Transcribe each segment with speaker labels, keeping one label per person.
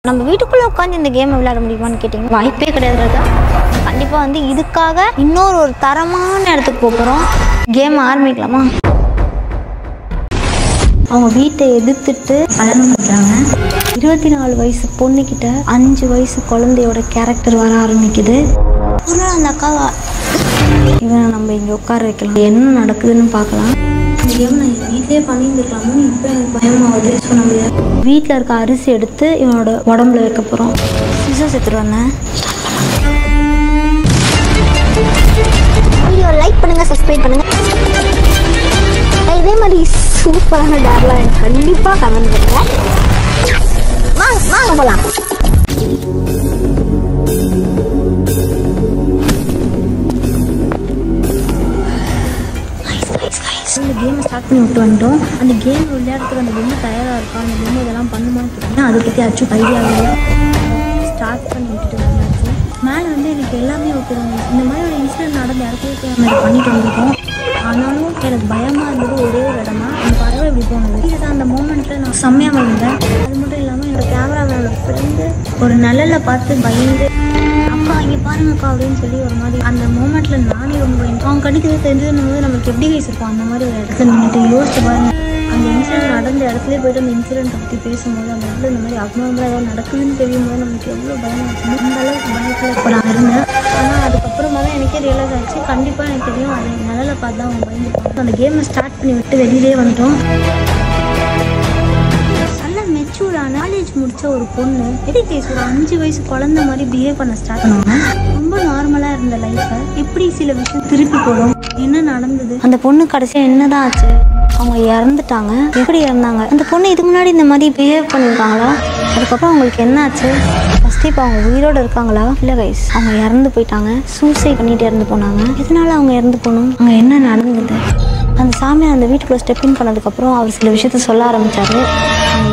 Speaker 1: நம்ம வீட்டுக்குள்ளே உட்காந்து இந்த கேமை விளையாட முடியுமான்னு கேட்டிங்க, வாய்ப்பே கிடையாது. கண்டிப்பாக வந்து இதுக்காக இன்னொரு தரமான இடத்துக்கு போகிறோம். கேம் ஆரம்பிக்கலாமா? அவங்க வீட்டை எதிர்த்துட்டு கல்யாணம் பண்ணுறாங்க. 24 வயசு பொண்ணுக்கிட்ட 5 வயசு குழந்தையோட கேரக்டர் வர ஆரம்பிக்குது. அந்த அக்காவை இவனை நம்ம இங்கே உட்கார வைக்கலாம், என்ன நடக்குதுன்னு பார்க்கலாம். இந்த கேம் நான் என் வீட்டிலே பண்ணியிருந்துருக்கலாமோ, இப்போ எனக்கு பயமாகுது. ஸோ நம்ம வீட்டில் இருக்க அரிசி எடுத்து இவனோட உடம்புல வைக்க போகிறோம். சிசர்ஸ் எடுத்துட்டு வந்தேன். வீடியோ லைக் பண்ணுங்கள், சப்ஸ்கிரைப் பண்ணுங்கள். இதே மாதிரி சூப்பரான டேர்லாம் எனக்கு கண்டிப்பாக கமெண்ட் பண்ணுங்கள். வாங்க போகலாம். அந்த கேமை ஸ்டார்ட் பண்ணி விட்டு வந்துட்டோம். அந்த கேம் விளையாடுறதுக்கு அந்த பொண்ணு தயாராக இருக்கா, அந்த பொண்ணு இதெல்லாம் பண்ணுமான்னு கேட்டிங்கன்னா அதை பற்றி ஆச்சும் ஐடியா இல்லை. ஸ்டார்ட் பண்ணி விட்டுட்டு வந்தாச்சு. மேலே வந்து எனக்கு எல்லாமே ஓகே தான். இந்த மாதிரி ஒரு இன்சிடென்ட் நடந்த இடத்துல நம்ம பண்ணிட்டு வந்திருக்கோம். ஆனாலும் எனக்கு பயமாக இருந்தது ஒரே ஒரு இடமா அந்த பறவை இப்படி போனது. இதுதான் அந்த மூமெண்ட்டில் நான் செம்மையாக இருந்தேன். அது மட்டும் இல்லாமல் என்னோட கேமராமேனோட ஃப்ரெண்டு ஒரு நிழலில் பார்த்து பயந்து அக்கா இங்கே பாருங்கக்கா அப்படின்னு சொல்லி ஒரு மாதிரி அந்த மூமெண்ட்டில் நானே ரொம்ப பயந்து அவங்க கடிக்கிறது தெரிஞ்சதுன்னு போது நமக்கு எப்படி வயசுருப்போம். அந்த மாதிரி ஒரு இடத்துல நின்றுட்டு யோசிச்சு பாருங்க. அந்த இன்சிடென்ட் நடந்த இடத்துலேயே போய்ட்டு அந்த இன்சிடென்ட்டை பற்றி பேசும்போது அந்த இடத்துல இந்த மாதிரி அப்நார்மலாக ஏதாவது நடக்குதுன்னு தெரியும் போது நமக்கு எவ்வளோ பயம் இருக்கும். அந்த அளவுக்கு பயத்தில் இப்போ நான் இருந்தேன். ஆனால் அதுக்கப்புறமா தான் எனக்கே ரியலைஸ் ஆச்சு, கண்டிப்பாக எனக்கு தெரியும் அதை நிழலை பார்த்து தான் அவங்க பயந்துருப்பாங்க. அந்த கேமை ஸ்டார்ட் பண்ணி விட்டு வெளியிலே வந்துட்டோம். மெச்சூரான காலேஜ் முடிச்ச ஒரு பொண்ணு எப்படி ஒரு 5 வயசு குழந்தை மாதிரி பிஹேவ் பண்ண ஸ்டார்ட் பண்ணுவாங்க. ரொம்ப நார்மலா இருந்த லைஃபை எப்படி சில விஷயம் திருப்பி போடும். என்ன நடந்தது? அந்த பொண்ணு கடைசியா என்னதான் ஆச்சு? அவங்க இறந்துட்டாங்க. எப்படி இறந்தாங்க? அந்த பொண்ணு இதுக்கு முன்னாடி இந்த மாதிரி பிஹேவ் பண்ணியிருக்காங்களா? அதுக்கப்புறம் அவங்களுக்கு என்ன ஆச்சு? ஃபர்ஸ்ட் இப்போ அவங்க உயிரோடு இருக்காங்களா? இல்லை கைஸ், அவங்க இறந்து போயிட்டாங்க. சூசைட் பண்ணிட்டு இறந்து போனாங்க. எதனால அவங்க இறந்து போகணும்? அங்கே என்ன நடந்தது? அந்த சாமியார் அந்த வீட்டுக்குள்ள ஸ்டெப்பின் பண்ணதுக்கப்புறம் அவர் சில விஷயத்த சொல்ல ஆரம்பிச்சாரு.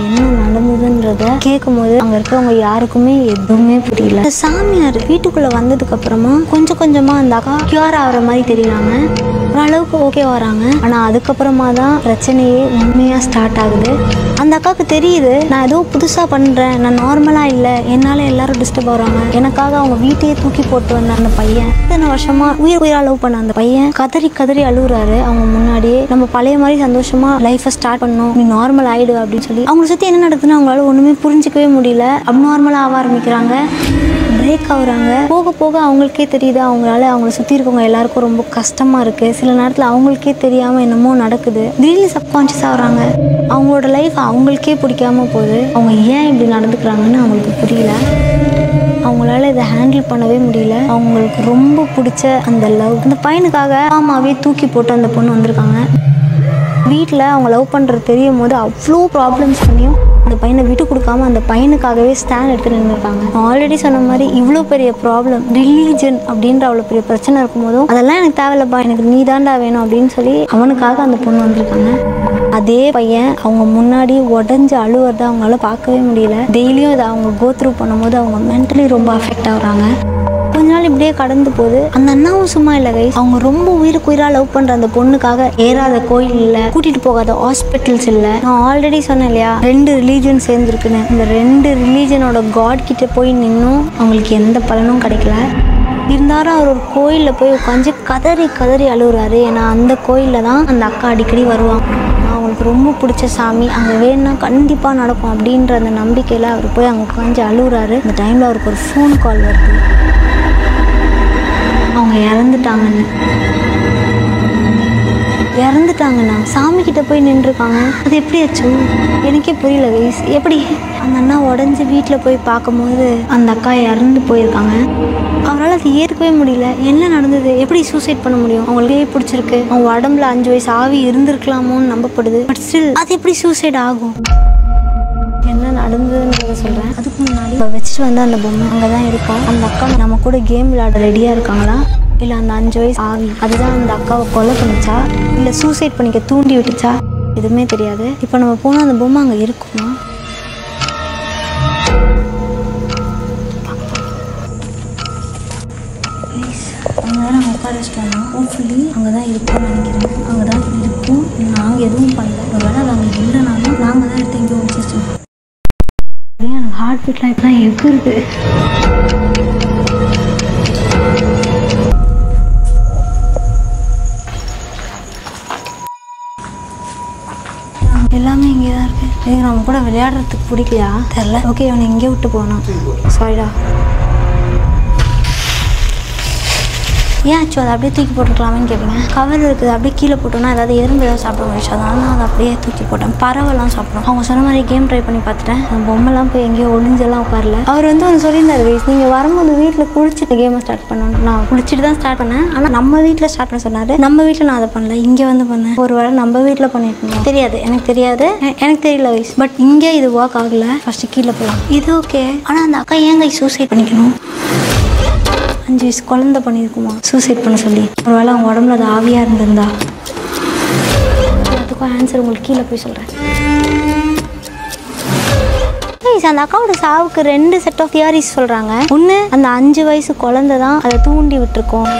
Speaker 1: என்ன நடந்ததுன்றத கேட்கும் போது அங்க இருக்கவங்க யாருக்குமே எதுவுமே புரியல. அந்த சாமியார் வீட்டுக்குள்ள வந்ததுக்கு அப்புறமா கொஞ்சம் கொஞ்சமா அந்த அக்கா கியூர் ஆகிற மாதிரி தெரியுறாங்க. ஓரளவுக்கு ஓகே வராங்க. ஆனா அதுக்கப்புறமா தான் பிரச்சனையே உண்மையா ஸ்டார்ட் ஆகுது. அந்த அக்காவுக்கு தெரியுது நான் ஏதோ புதுசா பண்றேன், நான் நார்மலா இல்லை, என்னால எல்லாரும் டிஸ்டர்ப் ஆகுறாங்க. எனக்காக அவங்க வீட்டையே தூக்கி போட்டு வந்த அந்த பையன், இத்தனை வருஷமா உயிரா லவ் பண்ண அந்த பையன் கதறி கதறி அழுகுறாரு. அவங்க முன்னாடியே நம்ம பழைய மாதிரி சந்தோஷமா லைஃபை ஸ்டார்ட் பண்ணோம், நீ நார்மல் ஆயிடு அப்படின்னு சொல்லி அவங்களை சுற்றி என்ன நடக்குதுன்னு அவங்களால ஒன்றுமே புரிஞ்சிக்கவே முடியல. அப்நார்மலாக ஆக ஆரம்பிக்கிறாங்க, பிரேக் ஆகுறாங்க. போக போக அவங்களுக்கே தெரியுது அவங்கள சுற்றி இருக்கவங்க எல்லாருக்கும் ரொம்ப கஷ்டமாக இருக்குது. சில நேரத்தில் அவங்களுக்கே தெரியாமல் என்னமோ நடக்குது. திடீர்னு சப்கான்ஷியஸ் ஆகுறாங்க. அவங்களோட லைஃப் அவங்களுக்கே பிடிக்காம போகுது. அவங்க ஏன் இப்படி நடந்துக்கிறாங்கன்னு அவங்களுக்கு புரியல. அவங்களால இதை ஹேண்டில் பண்ணவே முடியல. அவங்களுக்கு ரொம்ப பிடிச்ச அந்த லவ் அந்த பையனுக்காக ஆமாவே தூக்கி போட்டு அந்த பொண்ணு வந்திருக்காங்க. வீட்டில் அவங்க லவ் பண்ணுறது தெரியும் போது அவ்வளோ ப்ராப்ளம்ஸ் பண்ணியும் அந்த பையனை விட்டு கொடுக்காம அந்த பையனுக்காகவே ஸ்டாண்ட் எடுத்து நின்றுருக்காங்க. ஆல்ரெடி சொன்ன மாதிரி இவ்வளோ பெரிய ப்ராப்ளம், ரிலீஜன் அப்படின்ற அவ்வளோ பெரிய பிரச்சனை இருக்கும் போதும் அதெல்லாம் எனக்கு தேவையில்லப்பா, எனக்கு நீ தாண்டா வேணும் அப்படின்னு சொல்லி அவனுக்காக அந்த பொண்ணு வந்திருக்காங்க. அதே பையன் அவங்க முன்னாடி உடஞ்சி அழுவதை அவங்களால பார்க்கவே முடியல. டெய்லியும் அதை அவங்க கோ த்ரூ பண்ணும்போது அவங்க மென்டலி ரொம்ப அஃபெக்ட் ஆகுறாங்க. கொஞ்ச நாள் இப்படியே கடந்து போகுது. அந்த அண்ணாவும் சும்மா இல்லை கைஸ், அவங்க ரொம்ப உயிராக லவ் பண்ணுற அந்த பொண்ணுக்காக ஏறாத கோயில் இல்லை, கூட்டிகிட்டு போகாத ஹாஸ்பிட்டல்ஸ் இல்லை. நான் ஆல்ரெடி சொன்னேன் இல்லையா 2 ரிலீஜன் சேர்ந்துருக்குன்னு. இந்த 2 ரிலீஜனோட காட் கிட்ட போய் நின்னும் அவங்களுக்கு எந்த பலனும் கிடைக்கல. இருந்தாலும் அவர் ஒரு கோயிலில் போய் உட்காந்து கதறி கதறி அழுகுறாரு. ஏன்னா அந்த கோயிலில் தான் அந்த அக்கா அடிக்கடி வருவாங்க. அவங்களுக்கு ரொம்ப பிடிச்ச சாமி, அங்கே வேணும்னா கண்டிப்பாக நடக்கும் அப்படின்ற அந்த நம்பிக்கையில் அவர் போய் அங்கே உட்காந்து அழுகுறாரு. அந்த டைமில் அவருக்கு ஒரு ஃபோன் கால் வருது, அவங்க இறந்துட்டாங்கண்ணா சாமி கிட்ட போய் நின்றுருக்காங்க. அது எப்படி ஆச்சு எனக்கே புரியல கைஸ். எப்படி அந்த அண்ணா உடஞ்சி வீட்டில் போய் பார்க்கும்போது அந்த அக்கா இறந்து போயிருக்காங்க. அவரால் அது ஏற்கவே முடியல. என்ன நடந்தது? எப்படி சூசைட் பண்ண முடியும்? அவங்களுக்கே பிடிச்சிருக்கு, அவங்க உடம்புல 5 வயசு ஆவி இருந்திருக்கலாமோன்னு நம்பப்படுது. பட் ஸ்டில் அது எப்படி சூசைட் ஆகும்? என்ன நடந்ததுன்றத சொல்கிறேன். அதுக்கு முன்னாடி இப்போ வச்சுட்டு வந்து அந்த பொம்மை அங்கே தான் இருக்கா. அந்த அக்கா நம்ம கூட கேம் விளையாட ரெடியாக இருக்காங்களா, இல்லை அந்த 5 வயசு ஆவி அதுதான் அந்த அக்காவை கொலை பண்ணிச்சா, இல்லை சூசைட் பண்ணிக்க தூண்டி விட்டுச்சா, எதுவுமே தெரியாது. இப்போ நம்ம போனால் அந்த பொம்மை அங்கே இருக்குமா? அங்கே தான் நாங்கள் உட்கார வச்சிட்டோம்னா ஹோப்ஃபுல்லி அங்கே தான் இருக்கும்னு நினைக்கிறேன். அங்கே தான் இருக்கும். நாங்கள் எதுவும் பண்ணல. ஒரு வேளை நாங்கள் இல்லைனாலும் நாங்கள் தான் எடுத்து இங்கே வச்சு வச்சோம். எனக்கு ஹார்ட் ஹார்ட் பீட்லாம் இப்பதான் எகுருது. எல்லாமே இங்கே தான் இருக்கு. எனக்கு நம்ம கூட விளையாடுறதுக்கு பிடிக்கலையா தெரில. ஓகே அவனை இங்கே விட்டு போனான். சாரிடா. ஏன் ஆச்சு அதை அப்படியே தூக்கி போட்டுக்கலாமேன்னு கேட்பீங்க. கவர் இருக்குது அப்படியே கீழே போட்டோன்னா ஏதாவது எறும்பு ஏதாவது சாப்பிட முடிச்சு, அதனால நான் அதை அப்படியே தூக்கி போட்டேன். பறவைலாம் சாப்பிடும். அவங்க சொன்ன மாதிரி கேம் ட்ரை பண்ணி பார்த்துட்டேன். அந்த பொம்மைலாம் போய் எங்கேயோ ஒளிஞ்செல்லாம் உட்காரல. அவர் வந்து ஒன்று சொல்லியிருந்தார், வயசு நீங்கள் வரும்போது வீட்டில் குளிச்சுட்டு கேமை ஸ்டார்ட் பண்ணணும். நான் குளிச்சுட்டு தான் ஸ்டார்ட் பண்ணேன். ஆனால் நம்ம வீட்டில் ஸ்டார்ட் பண்ண சொன்னார். நம்ம வீட்டில் நான் அதை பண்ணல, இங்கே வந்து பண்ணேன். ஒரு வேளை நம்ம வீட்டில் பண்ணிட்டு தெரியாது, எனக்கு தெரியாது, எனக்கு தெரியல வயசு. பட் இங்கே இது ஒர்க் ஆகலை. ஃபஸ்ட்டு கீழே போகலாம். இது ஓகே. ஆனால் அந்த அக்கா ஏன் கை சூசைட் பண்ணிக்கணும்? 5 வயசு குழந்தை பண்ணியிருக்குமா சூசைட் பண்ண சொல்லி? ஒரு வேளை அவங்க உடம்புல அது ஆவியாக இருந்திருந்தா? அதுக்கும் ஆன்சர் உங்களுக்கு கீழே போய் சொல்கிறேன். அந்த அக்காவோட சாவுக்கு 2 செட் ஆஃப் தியரிஸ் சொல்கிறாங்க. ஒன்று, அந்த 5 வயசு குழந்தை தான் அதை தூண்டி விட்டுருக்கோம்,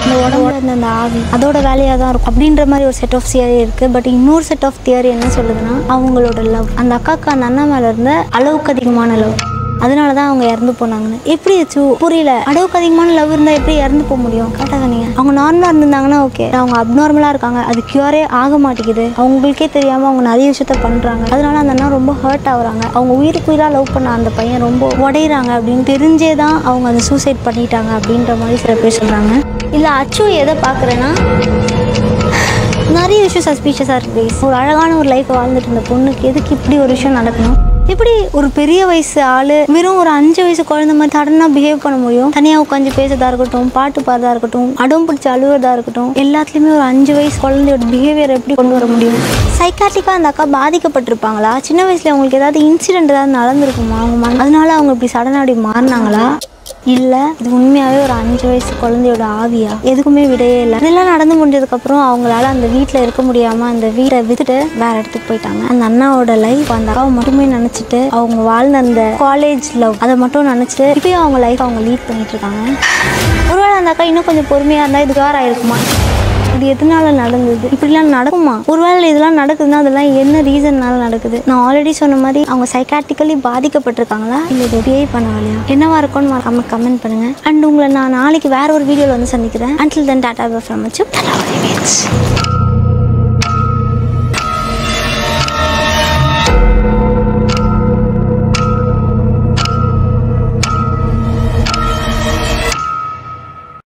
Speaker 1: இந்த உடம்போட அந்த ஆவி அதோட வேலையாக தான் இருக்கும் அப்படின்ற மாதிரி ஒரு செட் ஆஃப் தியரி இருக்குது. பட் இன்னொரு செட் ஆஃப் தியரி என்ன சொல்லுதுன்னா, அவங்களோட லவ், அந்த அக்காவுக்கு அந்த அண்ணா மேலே இருந்த அளவுக்கு அதிகமான லவ், அதனால தான் அவங்க இறந்து போனாங்கன்னு. எப்படி ஆச்சு புரியல. அளவுக்கு அதிகமான லவ் இருந்தால் எப்படி இறந்து போக முடியும்? கரெக்டாக தானே? அவங்க நார்மலாக இருந்திருந்தாங்கன்னா ஓகே. அவங்க அப்நார்மலாக இருக்காங்க, அது க்யூரே ஆக மாட்டேங்குது. அவங்களுக்கே தெரியாமல் அவங்க நிறைய விஷயத்த பண்ணுறாங்க. அதனால அந்த அண்ணா ரொம்ப ஹர்ட் ஆகுறாங்க. அவங்க உயிருக்கு உயிராக லவ் பண்ண அந்த பையன் ரொம்ப உடையிறாங்க அப்படின்னு தெரிஞ்சே தான் அவங்க அந்த சூசைட் பண்ணிட்டாங்க அப்படின்ற மாதிரி சில பேர் சொல்கிறாங்க. இல்லை அச்சு எதை பார்க்குறேன்னா, நிறைய விஷயம் சஸ்பீஷியஸாக இருக்குது. ஒரு அழகான ஒரு லைஃப் வாழ்ந்துட்டு இருந்த பொண்ணுக்கு எதுக்கு இப்படி ஒரு விஷயம் நடக்கணும்? இப்படி ஒரு பெரிய வயசு ஆள் வெறும் ஒரு 5 வயசு குழந்தை மாதிரி சடனாக பிஹேவ் பண்ண முடியும்? தனியாக உட்காந்து பேசுறதா இருக்கட்டும், பாட்டு பாடுறதா இருக்கட்டும், அடம் பிடிச்சி அழுவதா இருக்கட்டும், எல்லாத்துலேயுமே ஒரு 5 வயசு குழந்தையோட பிஹேவியர் எப்படி கொண்டு வர முடியும்? சைக்காட்டிக்காக அந்த அக்கா பாதிக்கப்பட்டிருப்பாங்களா? சின்ன வயசில் அவங்களுக்கு ஏதாவது இன்சிடென்ட் ஏதாவது நடந்திருக்குமா அவங்க அதனால அவங்க இப்படி சடனாக அப்படி மாறினாங்களா? இல்லை இது உண்மையாகவே ஒரு 5 வயசு குழந்தையோட ஆவியா? எதுக்குமே விடையே இல்லை. இதெல்லாம் நடந்து முடிஞ்சதுக்கப்புறம் அவங்களால அந்த வீட்டில் இருக்க முடியாமல் அந்த வீட்டை விட்டுட்டு வேற இடத்துக்கு போயிட்டாங்க. அந்த அண்ணாவோட லைஃப் அந்த அக்காவை மட்டுமே நினச்சிட்டு, அவங்க வாழ்ந்த அந்த காலேஜ் லவ் அதை மட்டும் நினச்சிட்டு இப்பயும் அவங்க லைஃப் அவங்க லீட் பண்ணிட்டு இருக்காங்க. ஒருவேளை அந்த அக்கா இன்னும் கொஞ்சம் பொறுமையாக இருந்தால் இது கார் ஆயிருக்குமா? இது எதனால நடந்தது? இப்படிலாம் நடக்குமா? ஒருவேளை இதெல்லாம் நடக்குதுன்னா அதெல்லாம் என்ன ரீசன்னால நடக்குது? நான் ஆல்ரெடி சொன்ன மாதிரி அவங்க சைக்காட்டிக்கலி பாதிக்கப்பட்டிருக்காங்களா, இல்லை இது பிஹே பண்ணவாலையா? என்னவா இருக்கும்னு கமெண்ட் பண்ணுங்க. அண்ட் உங்களை நான் நாளைக்கு வேற ஒரு வீடியோவில் வந்து சந்திக்கிறேன். Until then, டாடா ஃப்ரம் அச்சு.